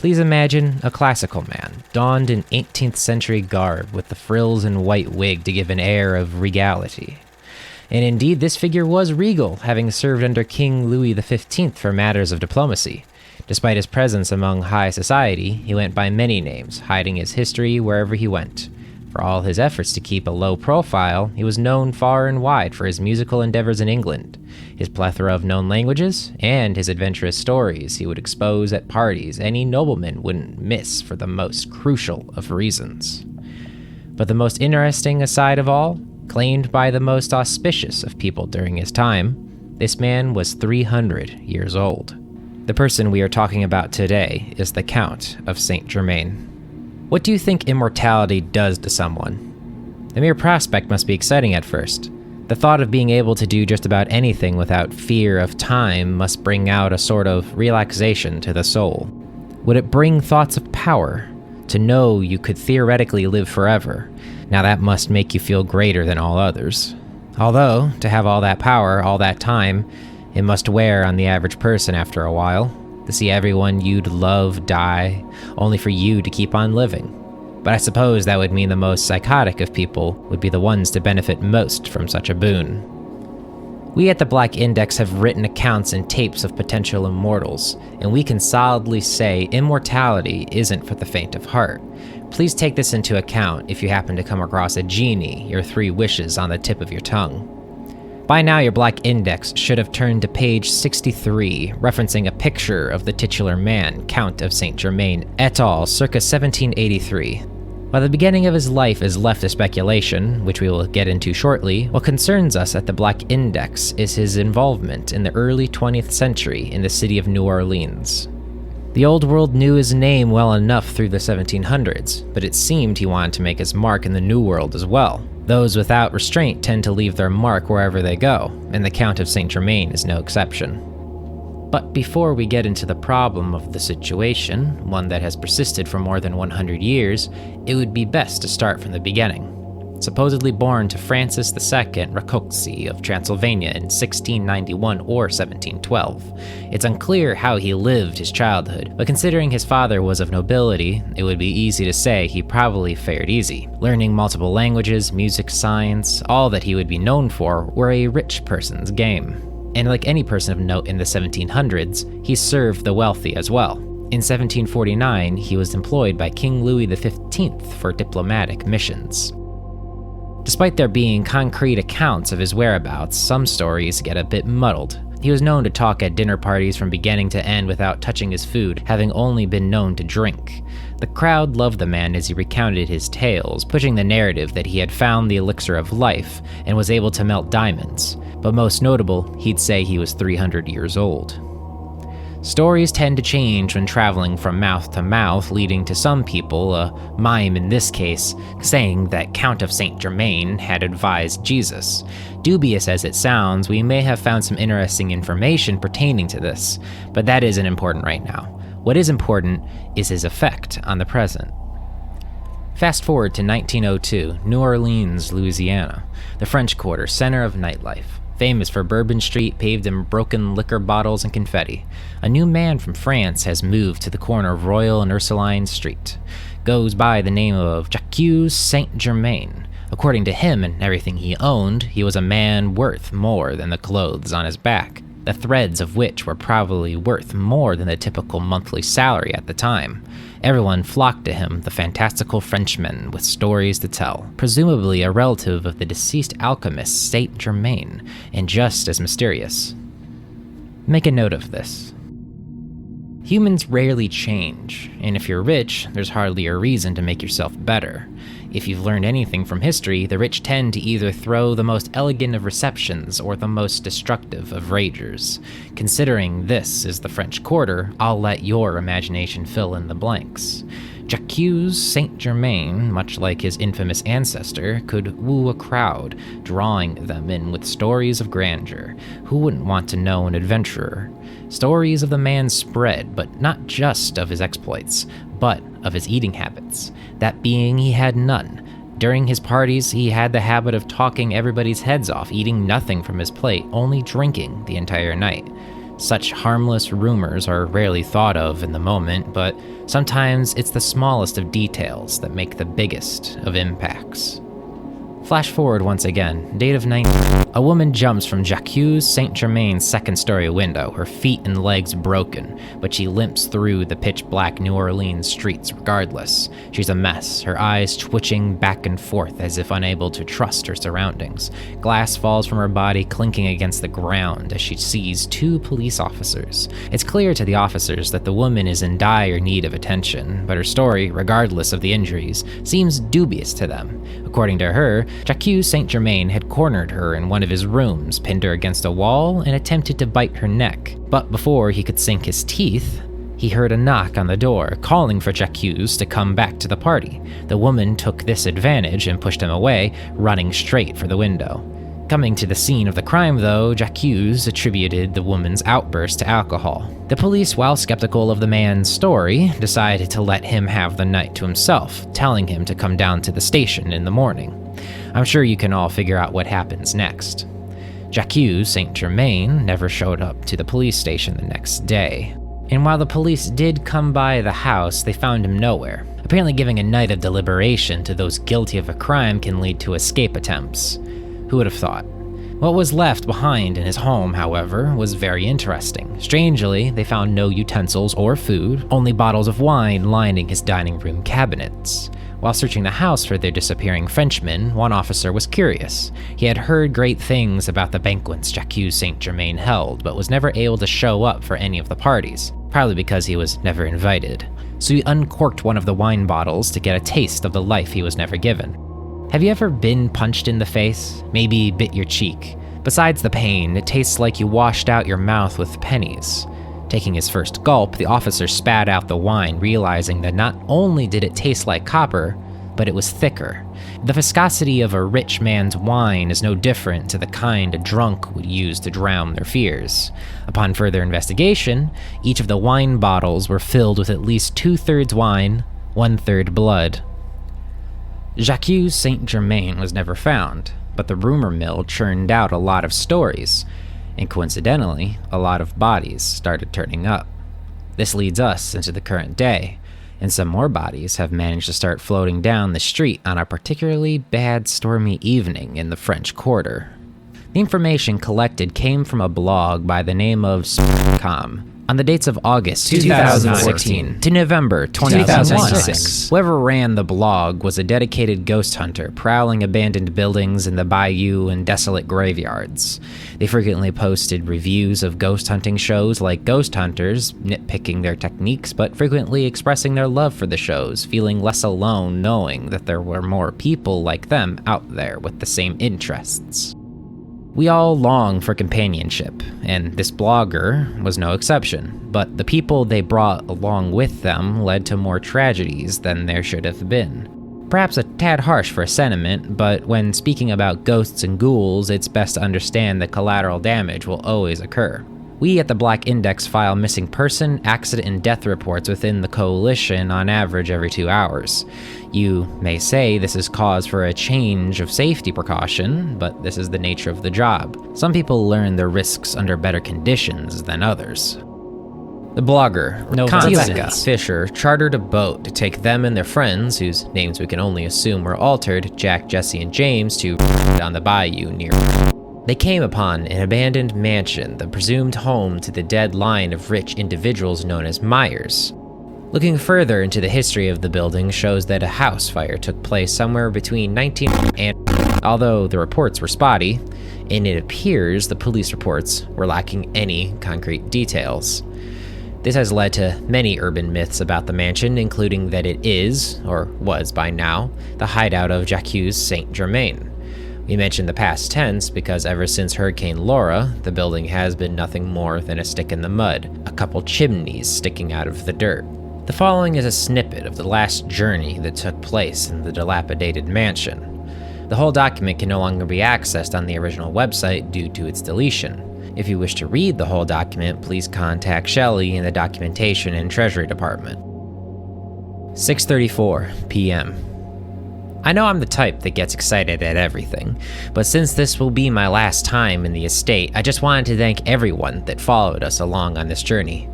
Please imagine a classical man, donned in 18th century garb with the frills and white wig to give an air of regality. And indeed, this figure was regal, having served under King Louis XV for matters of diplomacy. Despite his presence among high society, he went by many names, hiding his history wherever he went. For all his efforts to keep a low profile, he was known far and wide for his musical endeavors in England, his plethora of known languages, and his adventurous stories he would expose at parties any nobleman wouldn't miss for the most crucial of reasons. But the most interesting aside of all, claimed by the most auspicious of people during his time, this man was 300 years old. The person we are talking about today is the Count of Saint Germain. What do you think immortality does to someone? The mere prospect must be exciting at first. The thought of being able to do just about anything without fear of time must bring out a sort of relaxation to the soul. Would it bring thoughts of power? To know you could theoretically live forever. Now that must make you feel greater than all others. Although, to have all that power, all that time, it must wear on the average person after a while. To see everyone you'd love die, only for you to keep on living. But I suppose that would mean the most psychotic of people would be the ones to benefit most from such a boon. We at the Black Index have written accounts and tapes of potential immortals, and we can solidly say immortality isn't for the faint of heart. Please take this into account if you happen to come across a genie, your 3 wishes on the tip of your tongue. By now, your Black Index should have turned to page 63, referencing a picture of the titular man, Count of Saint Germain, et al., circa 1783. While the beginning of his life is left to speculation, which we will get into shortly, what concerns us at the Black Index is his involvement in the early 20th century in the city of New Orleans. The old world knew his name well enough through the 1700s, but it seemed he wanted to make his mark in the New World as well. Those without restraint tend to leave their mark wherever they go, and the Count of Saint Germain is no exception. But before we get into the problem of the situation, one that has persisted for more than 100 years, it would be best to start from the beginning. Supposedly born to Francis II Rákóczi of Transylvania in 1691 or 1712. It's unclear how he lived his childhood, but considering his father was of nobility, it would be easy to say he probably fared easy. Learning multiple languages, music, science, all that he would be known for were a rich person's game. And like any person of note in the 1700s, he served the wealthy as well. In 1749, he was employed by King Louis XV for diplomatic missions. Despite there being concrete accounts of his whereabouts, some stories get a bit muddled. He was known to talk at dinner parties from beginning to end without touching his food, having only been known to drink. The crowd loved the man as he recounted his tales, pushing the narrative that he had found the elixir of life and was able to melt diamonds. But most notable, he'd say he was 300 years old. Stories tend to change when traveling from mouth to mouth, leading to some people, a mime in this case, saying that Count of Saint Germain had advised Jesus. Dubious as it sounds, we may have found some interesting information pertaining to this, but that isn't important right now. What is important is his effect on the present. Fast forward to 1902, New Orleans, Louisiana, the French Quarter, center of nightlife. Famous for Bourbon Street paved in broken liquor bottles and confetti. A new man from France has moved to the corner of Royal and Ursuline Street. Goes by the name of Jacques Saint Germain. According to him and everything he owned, he was a man worth more than the clothes on his back, the threads of which were probably worth more than the typical monthly salary at the time. Everyone flocked to him, the fantastical Frenchman with stories to tell, presumably a relative of the deceased alchemist Saint Germain, and just as mysterious. Make a note of this. Humans rarely change, and if you're rich, there's hardly a reason to make yourself better. If you've learned anything from history, the rich tend to either throw the most elegant of receptions or the most destructive of ragers. Considering this is the French Quarter, I'll let your imagination fill in the blanks. Jacques Saint Germain, much like his infamous ancestor, could woo a crowd, drawing them in with stories of grandeur. Who wouldn't want to know an adventurer? Stories of the man spread, but not just of his exploits, but of his eating habits. That being, he had none. During his parties, he had the habit of talking everybody's heads off, eating nothing from his plate, only drinking the entire night. Such harmless rumors are rarely thought of in the moment, but sometimes it's the smallest of details that make the biggest of impacts. Flash forward once again, date of 19. A woman jumps from Jacques Saint-Germain's second-story window, her feet and legs broken, but she limps through the pitch-black New Orleans streets regardless. She's a mess, her eyes twitching back and forth as if unable to trust her surroundings. Glass falls from her body, clinking against the ground as she sees two police officers. It's clear to the officers that the woman is in dire need of attention, but her story, regardless of the injuries, seems dubious to them. According to her, Jacques Saint-Germain had cornered her in one of his rooms, pinned her against a wall, and attempted to bite her neck. But before he could sink his teeth, he heard a knock on the door, calling for Jacques to come back to the party. The woman took this advantage and pushed him away, running straight for the window. Coming to the scene of the crime, though, Jacques attributed the woman's outburst to alcohol. The police, while skeptical of the man's story, decided to let him have the night to himself, telling him to come down to the station in the morning. I'm sure you can all figure out what happens next. Jacques Saint-Germain never showed up to the police station the next day. And while the police did come by the house, they found him nowhere. Apparently giving a night of deliberation to those guilty of a crime can lead to escape attempts. Who would have thought? What was left behind in his home, however, was very interesting. Strangely, they found no utensils or food, only bottles of wine lining his dining room cabinets. While searching the house for their disappearing Frenchman, one officer was curious. He had heard great things about the banquets Jacques Saint-Germain held, but was never able to show up for any of the parties, probably because he was never invited. So he uncorked one of the wine bottles to get a taste of the life he was never given. Have you ever been punched in the face? Maybe bit your cheek? Besides the pain, it tastes like you washed out your mouth with pennies. Taking his first gulp, the officer spat out the wine, realizing that not only did it taste like copper, but it was thicker. The viscosity of a rich man's wine is no different to the kind a drunk would use to drown their fears. Upon further investigation, each of the wine bottles were filled with at least 2/3 wine, 1/3 blood. Jacques Saint-Germain was never found, but the rumor mill churned out a lot of stories, and coincidentally, a lot of bodies started turning up. This leads us into the current day, and some more bodies have managed to start floating down the street on a particularly bad stormy evening in the French Quarter. The information collected came from a blog by the name of .com. On the dates of August 2014 to November 2006, whoever ran the blog was a dedicated ghost hunter prowling abandoned buildings in the bayou and desolate graveyards. They frequently posted reviews of ghost hunting shows like Ghost Hunters, nitpicking their techniques, but frequently expressing their love for the shows, feeling less alone knowing that there were more people like them out there with the same interests. We all long for companionship, and this blogger was no exception, but the people they brought along with them led to more tragedies than there should have been. Perhaps a tad harsh for a sentiment, but when speaking about ghosts and ghouls, it's best to understand that collateral damage will always occur. We at the Black Index file missing person, accident, and death reports within the coalition on average every 2 hours. You may say this is cause for a change of safety precaution, but this is the nature of the job. Some people learn their risks under better conditions than others. The blogger, Constance Fisher, chartered a boat to take them and their friends, whose names we can only assume were altered, Jack, Jesse, and James, to on the bayou near. They came upon an abandoned mansion, the presumed home to the dead line of rich individuals known as Myers. Looking further into the history of the building shows that a house fire took place somewhere between 19 and although the reports were spotty, and it appears the police reports were lacking any concrete details. This has led to many urban myths about the mansion, including that it is, or was by now, the hideout of Jacques Saint-Germain. We mention the past tense because ever since Hurricane Laura, the building has been nothing more than a stick in the mud, a couple chimneys sticking out of the dirt. The following is a snippet of the last journey that took place in the dilapidated mansion. The whole document can no longer be accessed on the original website due to its deletion. If you wish to read the whole document, please contact Shelley in the Documentation and Treasury Department. 6:34 p.m. I know I'm the type that gets excited at everything, but since this will be my last time in the estate, I just wanted to thank everyone that followed us along on this journey.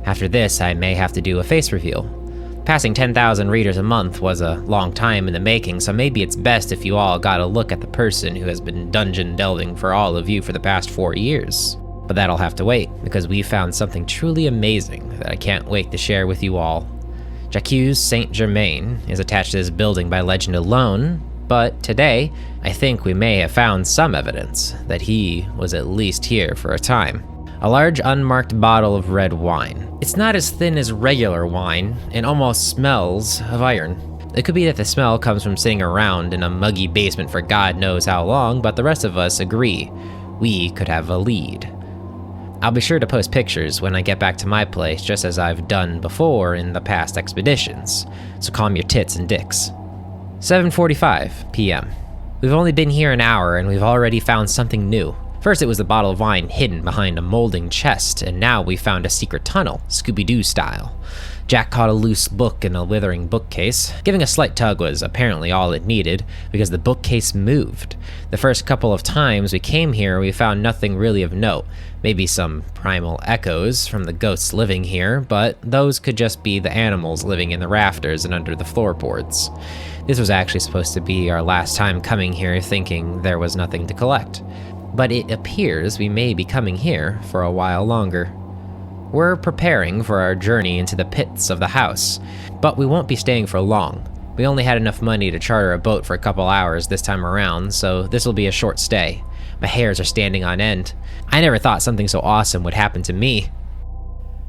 After this, I may have to do a face reveal. Passing 10,000 readers a month was a long time in the making, so maybe it's best if you all got a look at the person who has been dungeon delving for all of you for the past 4 years. But that'll have to wait, because we found something truly amazing that I can't wait to share with you all. Jacques Saint Germain is attached to this building by legend alone, but today, I think we may have found some evidence that he was at least here for a time. A large unmarked bottle of red wine. It's not as thin as regular wine, and almost smells of iron. It could be that the smell comes from sitting around in a muggy basement for God knows how long, but the rest of us agree we could have a lead. I'll be sure to post pictures when I get back to my place, just as I've done before in the past expeditions, so calm your tits and dicks. 7:45 p.m. We've only been here an hour and we've already found something new. First it was the bottle of wine hidden behind a molding chest, and now we found a secret tunnel, Scooby-Doo style. Jack caught a loose book in a withering bookcase. Giving a slight tug was apparently all it needed, because the bookcase moved. The first couple of times we came here, we found nothing really of note. Maybe some primal echoes from the ghosts living here, but those could just be the animals living in the rafters and under the floorboards. This was actually supposed to be our last time coming here, thinking there was nothing to collect. But it appears we may be coming here for a while longer. We're preparing for our journey into the pits of the house, but we won't be staying for long. We only had enough money to charter a boat for a couple hours this time around, so this will be a short stay. My hairs are standing on end. I never thought something so awesome would happen to me.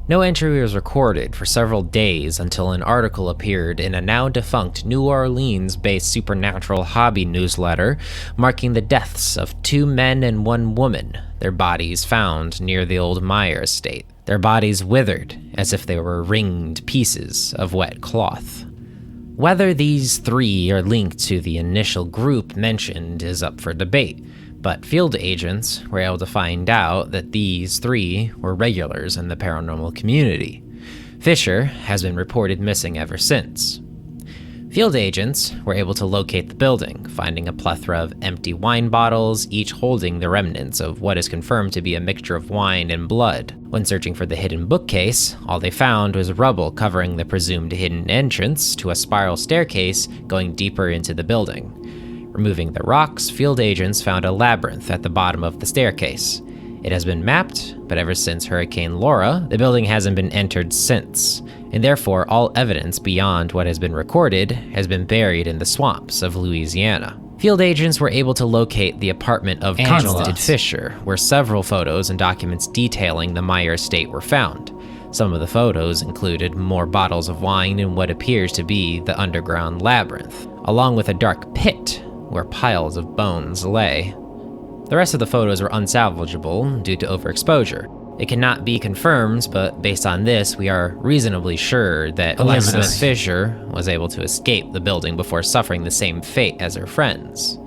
No entry was recorded for several days until an article appeared in a now-defunct New Orleans-based supernatural hobby newsletter marking the deaths of 2 men and 1 woman, their bodies found near the old Meyer estate. Their bodies withered as if they were ringed pieces of wet cloth. Whether these 3 are linked to the initial group mentioned is up for debate, but field agents were able to find out that these 3 were regulars in the paranormal community. Fisher has been reported missing ever since. Field agents were able to locate the building, finding a plethora of empty wine bottles, each holding the remnants of what is confirmed to be a mixture of wine and blood. When searching for the hidden bookcase, all they found was rubble covering the presumed hidden entrance to a spiral staircase going deeper into the building. Removing the rocks, field agents found a labyrinth at the bottom of the staircase. It has been mapped, but ever since Hurricane Laura, the building hasn't been entered since, and therefore all evidence beyond what has been recorded has been buried in the swamps of Louisiana. Field agents were able to locate the apartment of Angela Fisher, where several photos and documents detailing the Meyer estate were found. Some of the photos included more bottles of wine in what appears to be the underground labyrinth, along with a dark pit where piles of bones lay. The rest of the photos were unsalvageable due to overexposure. It cannot be confirmed, but based on this, we are reasonably sure that Elizabeth Fisher was able to escape the building before suffering the same fate as her friends.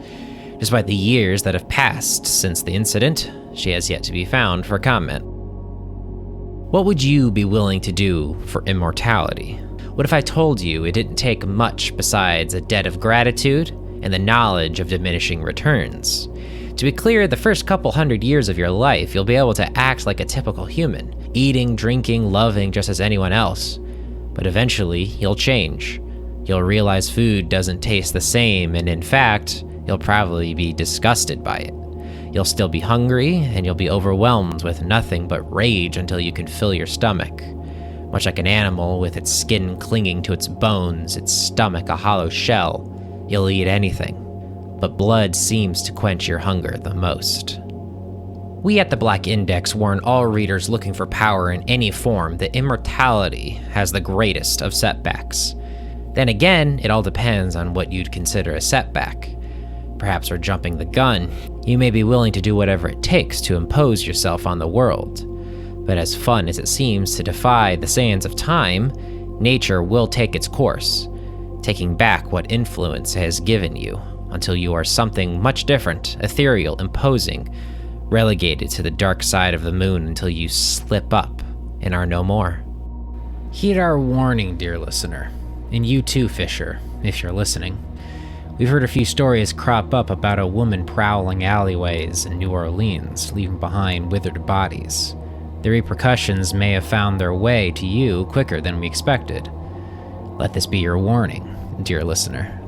Despite the years that have passed since the incident, she has yet to be found for comment. What would you be willing to do for immortality? What if I told you it didn't take much besides a debt of gratitude and the knowledge of diminishing returns? To be clear, the first couple hundred years of your life, you'll be able to act like a typical human, eating, drinking, loving just as anyone else. But eventually, you'll change. You'll realize food doesn't taste the same, and in fact, you'll probably be disgusted by it. You'll still be hungry, and you'll be overwhelmed with nothing but rage until you can fill your stomach. Much like an animal with its skin clinging to its bones, its stomach a hollow shell, you'll eat anything. But blood seems to quench your hunger the most. We at the Black Index warn all readers looking for power in any form that immortality has the greatest of setbacks. Then again, it all depends on what you'd consider a setback. Perhaps we're jumping the gun. You may be willing to do whatever it takes to impose yourself on the world. But as fun as it seems to defy the sands of time, nature will take its course, taking back what influence it has given you, until you are something much different, ethereal, imposing, relegated to the dark side of the moon until you slip up and are no more. Heed our warning, dear listener, and you too, Fisher, if you're listening. We've heard a few stories crop up about a woman prowling alleyways in New Orleans, leaving behind withered bodies. The repercussions may have found their way to you quicker than we expected. Let this be your warning, dear listener.